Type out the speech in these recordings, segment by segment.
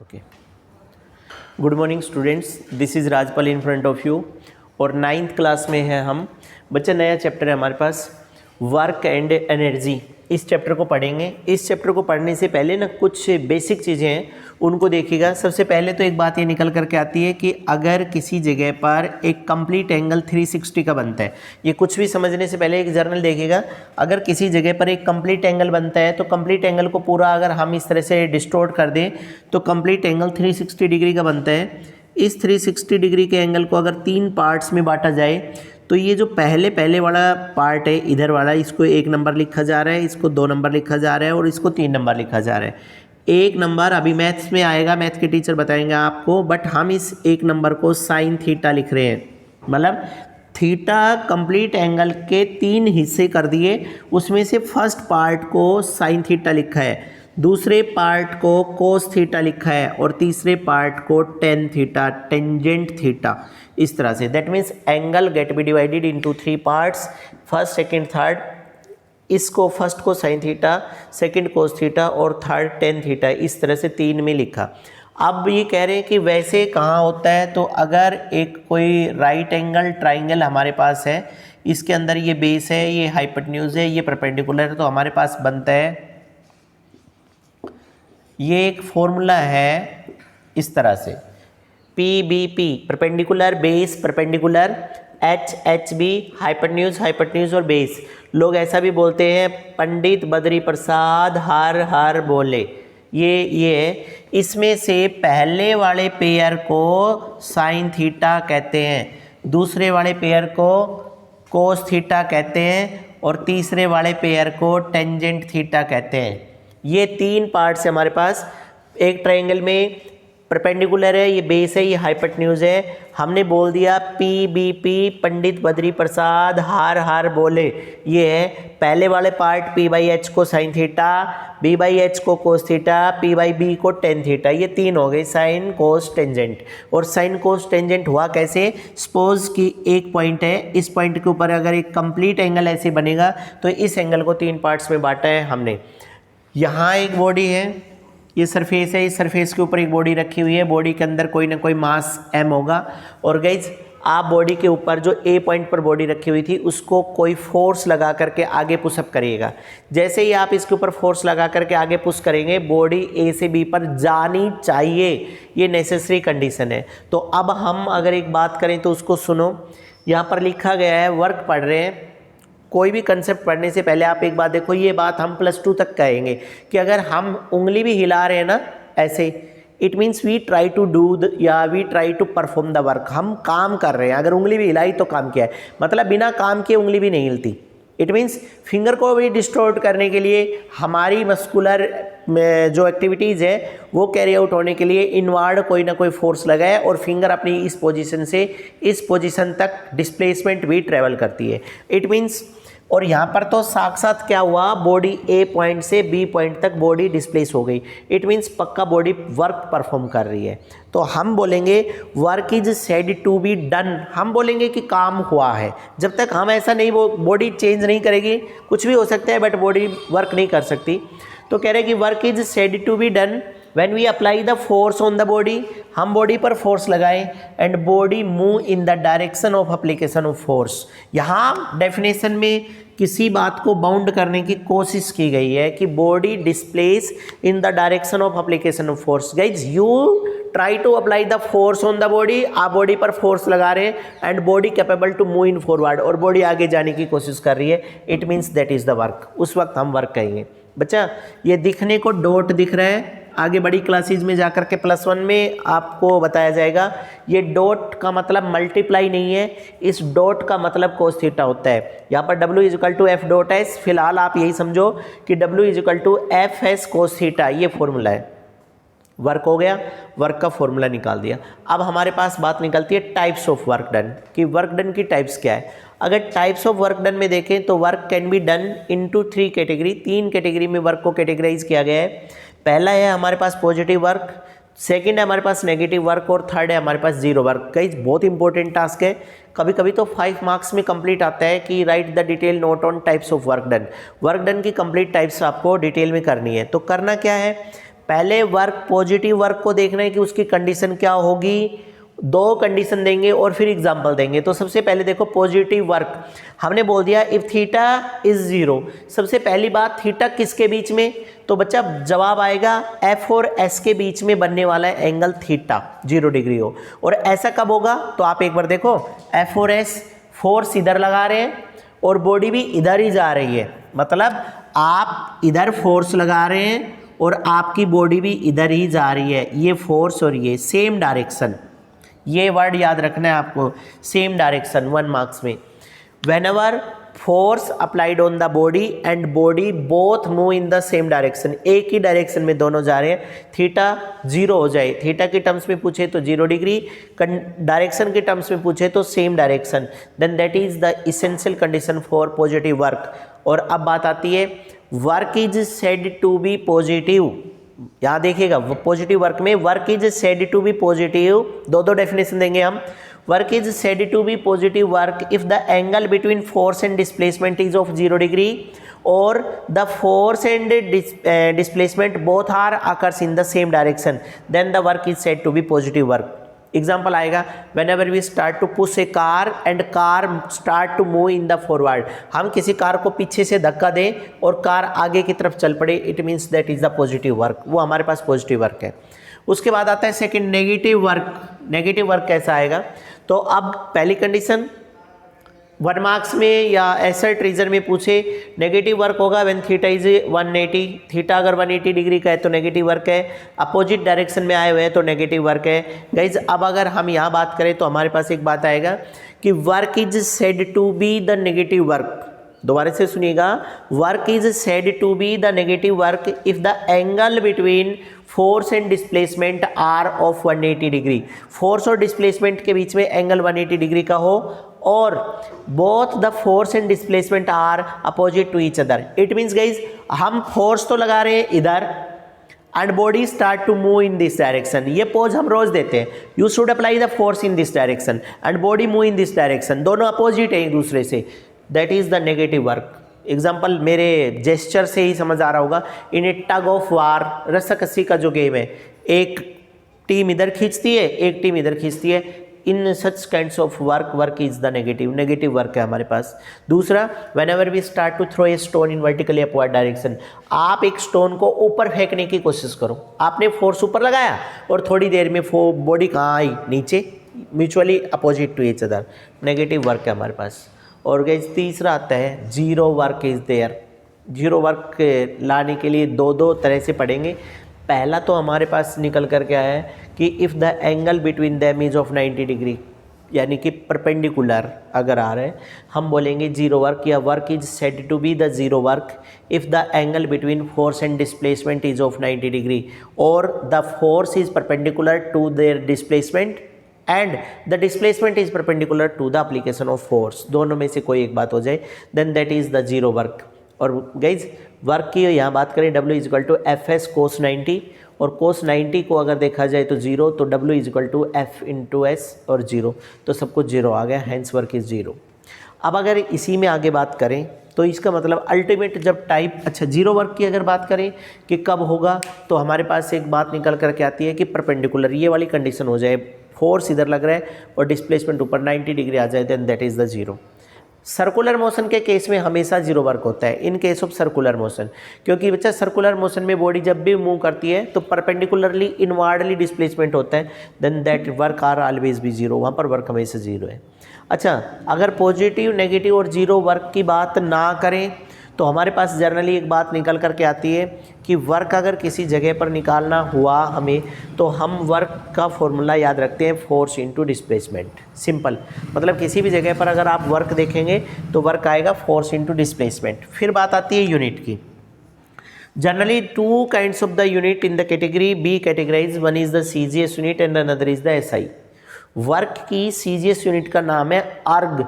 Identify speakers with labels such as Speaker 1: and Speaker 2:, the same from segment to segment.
Speaker 1: Okay, good morning students, this is Rajpal in front of you. और 9th class में है हम। बच्चा नया चैप्टर है हमारे पास, वर्क एंड एनर्जी। इस चैप्टर को पढ़ेंगे। इस चैप्टर को पढ़ने से पहले ना कुछ बेसिक चीज़ें हैं, उनको देखिएगा। सबसे पहले तो एक बात ये निकल करके आती है कि अगर किसी जगह पर एक कंप्लीट एंगल 360 का बनता है, ये कुछ भी समझने से पहले एक जर्नल देखिएगा। अगर किसी जगह पर एक कंप्लीट एंगल बनता है तो कंप्लीट एंगल को पूरा अगर हम इस तरह से डिस्टोर्ट कर दें तो कंप्लीट एंगल 360 डिग्री का बनता है। इस 360 डिग्री के एंगल को अगर 3 पार्ट्स में बांटा जाए तो ये जो पहले वाला पार्ट है इधर वाला, इसको 1 नंबर लिखा जा रहा है, इसको 2 नंबर लिखा जा रहा है और इसको 3 नंबर लिखा जा रहा है। 1 नंबर अभी मैथ्स में आएगा, मैथ के टीचर बताएंगे आपको, बट हम इस 1 नंबर को साइन थीटा लिख रहे हैं। मतलब थीटा कंप्लीट एंगल के 3 हिस्से कर दिए, उसमें से फर्स्ट पार्ट को साइन थीटा लिखा है, दूसरे पार्ट को कोस थीटा लिखा है और तीसरे पार्ट को टेन थीटा, टेंजेंट थीटा, इस तरह से। That means angle get be divided into 3 parts, first second third. इसको फर्स्ट को sine theta, second cos theta और थर्ड टेन थीटा, इस तरह से 3 में लिखा। अब ये कह रहे हैं कि वैसे कहाँ होता है, तो अगर एक कोई राइट एंगल ट्राइंगल हमारे पास है, इसके अंदर ये बेस है, ये हाइपोटेन्यूज है, ये परपेंडिकुलर है, तो हमारे पास बनता है, ये एक फॉर्मूला है इस तरह से, P B P perpendicular base perpendicular, H H B hypotenuse hypotenuse और बेस। लोग ऐसा भी बोलते हैं, पंडित बद्री प्रसाद हर हर बोले, ये है। इसमें से पहले वाले पेयर को साइन थीटा कहते हैं, दूसरे वाले पेयर को कोस थीटा कहते हैं और तीसरे वाले पेयर को टेंजेंट थीटा कहते हैं। ये 3 पार्ट्स है हमारे पास। एक ट्रायंगल में परपेंडिकुलर है, ये बेस है, ये हाइपोटेन्यूज है। हमने बोल दिया P B P, Pandit Badri Prasad हर हर बोले, ये है। पहले वाले पार्ट पी बाई एच को sine theta, B by H को cos theta, P by B को टेन थीटा, ये 3 हो गए, साइन कोस टेंजेंट। और साइन कोस टेंजेंट हुआ कैसे? सपोज कि एक पॉइंट है, इस पॉइंट के ऊपर अगर एक कंप्लीट एंगल ऐसे बनेगा तो इस एंगल को 3 पार्ट्स में बांटा है हमने। यहाँ एक बॉडी है, ये सरफेस है, इस सरफेस के ऊपर एक बॉडी रखी हुई है, बॉडी के अंदर कोई ना कोई मास m होगा। और गाइज आप बॉडी के ऊपर जो ए पॉइंट पर बॉडी रखी हुई थी उसको कोई फोर्स लगा करके आगे पुशअप करिएगा। जैसे ही आप इसके ऊपर फोर्स लगा करके आगे पुश करेंगे, बॉडी ए से बी पर जानी चाहिए, ये नेसेसरी कंडीशन है। तो अब हम अगर एक बात करें तो उसको सुनो। यहाँ पर लिखा गया है, वर्क पढ़ रहे हैं, कोई भी कंसेप्ट पढ़ने से पहले आप एक बात देखो, ये बात हम +2 तक कहेंगे कि अगर हम उंगली भी हिला रहे हैं ना ऐसे, it means we try to do या we try to perform the work, हम काम कर रहे हैं। अगर उंगली भी हिलाई तो काम किया है, मतलब बिना काम किए उंगली भी नहीं हिलती। इट मीन्स फिंगर को भी डिस्टोर्ट करने के लिए, हमारी मस्कुलर जो एक्टिविटीज़ है वो कैरी आउट होने के लिए इनवर्ड कोई ना कोई फोर्स लगा है और फिंगर अपनी इस पोजीशन से इस पोजीशन तक डिस्प्लेसमेंट भी ट्रेवल करती है। इट मीन्स, और यहाँ पर तो साक्षात क्या हुआ, बॉडी ए पॉइंट से बी पॉइंट तक बॉडी डिस्प्लेस हो गई। इट मीन्स पक्का बॉडी वर्क परफॉर्म कर रही है। तो हम बोलेंगे work is said to be done, हम बोलेंगे कि काम हुआ है। जब तक हम ऐसा नहीं, वो बॉडी चेंज नहीं करेगी, कुछ भी हो सकता है बट बॉडी वर्क नहीं कर सकती। तो कह रहे हैं कि work is said to be done when we apply the force on the body, हम बॉडी पर फोर्स लगाएं and body move in the direction of application of force. यहाँ डेफिनेशन में किसी बात को बाउंड करने की कोशिश की गई है कि body displace in the direction of application of force. Guys you try to apply the force on the body, आप बॉडी पर फोर्स लगा रहे हैं and body capable to move in forward, और बॉडी आगे जाने की कोशिश कर रही है। It means that is the work, उस वक्त हम वर्क कहेंगे। बच्चा ये दिखने को डॉट दिख रहा है, आगे बड़ी क्लासेज में जाकर के +1 में आपको बताया जाएगा। ये डॉट का मतलब मल्टीप्लाई नहीं है, इस डॉट का मतलब कोस थीटा होता है। यहाँ पर W = F डॉट S, फिलहाल आप यही समझो कि W = F कोस थीटा, ये फॉर्मूला है। वर्क हो गया, वर्क का फॉर्मूला निकाल दिया। अब हमारे पास बात निकलती है टाइप्स ऑफ वर्क डन, कि वर्क डन की टाइप्स क्या है। अगर टाइप्स ऑफ वर्क डन में देखें तो work can be done into 3 category, 3 category में वर्क को कैटेगराइज किया गया है। पहला है हमारे पास पॉजिटिव वर्क, सेकंड है हमारे पास नेगेटिव वर्क और थर्ड है हमारे पास जीरो वर्क। कई बहुत इंपॉर्टेंट टास्क है, कभी कभी तो 5 मार्क्स में कंप्लीट आता है कि right the detail note on types of work done. Work done की कंप्लीट टाइप्स आपको डिटेल में करनी है। तो करना क्या है, पहले वर्क पॉजिटिव वर्क को देखना है कि उसकी कंडीशन क्या होगी, दो कंडीशन देंगे और फिर एग्जाम्पल देंगे। तो सबसे पहले देखो पॉजिटिव वर्क हमने बोल दिया इफ थीटा इज 0। सबसे पहली बात थीटा किसके बीच में, तो बच्चा जवाब आएगा एफ और एस के बीच में बनने वाला है एंगल थीटा 0 डिग्री हो। और ऐसा कब होगा, तो आप एक बार देखो एफ और एस, फोर्स इधर लगा रहे हैं और बॉडी भी इधर ही जा रही है, मतलब आप इधर फोर्स लगा रहे हैं और आपकी बॉडी भी इधर ही जा रही है। ये फोर्स और ये सेम डायरेक्शन, ये वर्ड याद रखना है आपको, सेम डायरेक्शन 1 मार्क्स में। Whenever force applied on the body and body both move in the same direction, एक ही डायरेक्शन में दोनों जा रहे हैं, थीटा 0 हो जाए। थीटा के टर्म्स में पूछे तो 0 डिग्री, डायरेक्शन के टर्म्स में पूछे तो same direction, then that is the essential condition for positive work. और अब बात आती है work is said to be positive. यहाँ देखिएगा पॉजिटिव वर्क में work is said to be positive, दो डेफिनेशन देंगे हम। Work is said to be positive work if the angle between force and displacement is of 0 degree और the force and displacement both are occurs in the same direction, then the work is said to be positive work. Example आएगा whenever we start to push a car and car start to move in the forward, हम किसी car को पीछे से धक्का दें और car आगे की तरफ चल पड़े, it means that is the positive work, वो हमारे पास पॉजिटिव वर्क है। उसके बाद आता है second negative work. Negative work कैसा आएगा, तो अब पहली कंडीशन 1 मार्क्स में या एसर्ट रीजन में पूछे नेगेटिव वर्क होगा व्हेन थीटा इज 180, थीटा अगर 180 डिग्री का है तो नेगेटिव वर्क है, अपोजिट डायरेक्शन में आए हुए हैं तो नेगेटिव वर्क है। गाइज अब अगर हम यहाँ बात करें तो हमारे पास एक बात आएगा कि work is said to be the negative work. दोबारा से सुनिएगा, work is said to be the negative work if the angle between force and displacement are of 180 degree, force और डिस्प्लेसमेंट के बीच में एंगल 180 डिग्री का हो और both the force and displacement are opposite to each other. It means guys हम force तो लगा रहे हैं इधर and body start to move in this direction, ये पोज हम रोज देते हैं, you should apply the force in this direction and body move in this direction, दोनों अपोजिट है एक दूसरे से, that is the negative work. Example मेरे जेस्चर से ही समझ आ रहा होगा, इन ए टग ऑफ वार, रस्साकस्सी का जो गेम है, एक टीम इधर खींचती है एक टीम इधर खींचती है, in such kinds of work, work is the negative work है हमारे पास। दूसरा whenever we start to throw a stone in vertically upward direction, आप एक स्टोन को ऊपर फेंकने की कोशिश करो, आपने फोर्स ऊपर लगाया और थोड़ी देर में बॉडी कहाँ आई, नीचे, mutually opposite to each other, negative work है हमारे पास। और गाइस तीसरा आता है zero work is there. Zero work लाने के लिए दो तरह से पढ़ेंगे। पहला तो हमारे पास निकल कर के आया है कि if the angle between them is of 90 degree, यानी कि परपेंडिकुलर अगर आ रहे हैं, हम बोलेंगे जीरो वर्क, या work is said to be the zero work if the angle between force and displacement is of 90 degree और the force is perpendicular to their displacement and the displacement is perpendicular to the application of force, दोनों में से कोई एक बात हो जाए, then that is the zero work. और गाइज वर्क की यहाँ बात करें, W is equal to F S cos 90, और कोस 90 को अगर देखा जाए तो जीरो, तो W is equal to F into S और जीरो, तो सब कुछ जीरो आ गया, हैंस वर्क इज जीरो। अब अगर इसी में आगे बात करें तो इसका मतलब अल्टीमेट जब टाइप, अच्छा जीरो वर्क की अगर बात करें कि कब होगा, तो हमारे पास एक बात निकल करके आती है कि परपेंडिकुलर ये वाली कंडीशन हो जाए, फोर्स इधर लग रहा है और डिस्प्लेसमेंट ऊपर 90 डिग्री आ जाए, then that is the zero. Circular motion के केस में हमेशा जीरो वर्क होता है in case of circular motion, क्योंकि बच्चा सर्कुलर मोशन में बॉडी जब भी मूव करती है तो परपेंडिकुलरली इनवार्डली डिस्प्लेसमेंट होता है, then that work are always भी जीरो, वहाँ पर वर्क हमेशा जीरो है। अच्छा, अगर पॉजिटिव, नेगेटिव और जीरो वर्क की बात ना करें तो हमारे पास जनरली एक बात निकल करके आती है कि वर्क अगर किसी जगह पर निकालना हुआ हमें, तो हम वर्क का फॉर्मूला याद रखते हैं, फोर्स इनटू डिस्प्लेसमेंट। सिंपल, मतलब किसी भी जगह पर अगर आप वर्क देखेंगे तो वर्क आएगा फोर्स इनटू डिस्प्लेसमेंट। फिर बात आती है यूनिट की। Generally two kinds of the unit in the category be categorise, one is the CGS unit and another is the SI। Work की CGS यूनिट का नाम है अर्ग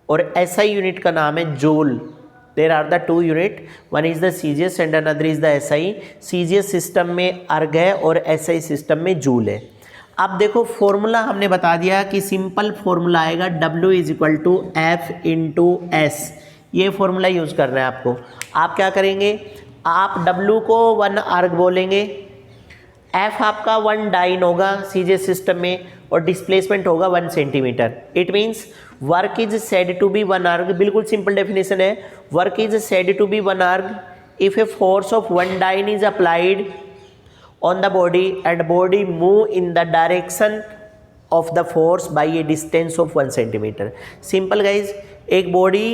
Speaker 1: और SI यूनिट का नाम है joule. There are the two unit, one is the CGS and another is the SI। CGS system में अर्ग है और SI सिस्टम में जूल है। अब देखो फॉर्मूला हमने बता दिया कि सिंपल फॉर्मूला आएगा W is equal to F into S, ये फॉर्मूला यूज़ करना है आपको। आप क्या करेंगे, आप W को 1 अर्ग बोलेंगे, F आपका 1 डाइन होगा सीजे सिस्टम में और डिस्प्लेसमेंट होगा 1 centimetre. It means work is said to be 1 erg. बिल्कुल सिंपल डेफिनेशन है, work is said to be 1 erg if a force of 1 dyne is applied on the body and body move in the direction of the force by a distance of 1 centimetre. Simple guys, एक body,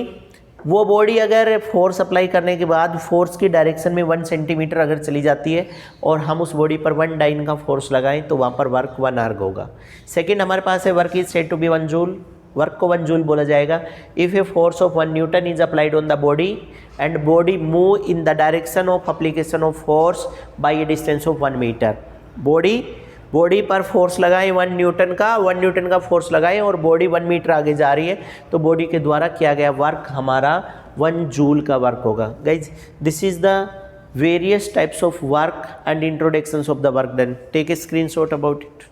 Speaker 1: वो body अगर force apply करने के बाद force की direction में 1 centimetre अगर चली जाती है और हम उस बॉडी पर 1 डाइन का फोर्स लगाएं तो वहाँ पर वर्क 1 अर्ग होगा। सेकेंड हमारे पास है work is said to be 1 joule. Work को 1 जूल बोला जाएगा if a force of 1 newton is applied on the body and body move in the direction of application of force by a distance of 1 metre. Body पर force लगाएं 1 Newton का force लगाएं और body 1 metre आगे जा रही है तो बॉडी के द्वारा किया गया वर्क हमारा 1 जूल का वर्क होगा। Guys, this is the various types of work and introductions of the work done. Take a screenshot about it.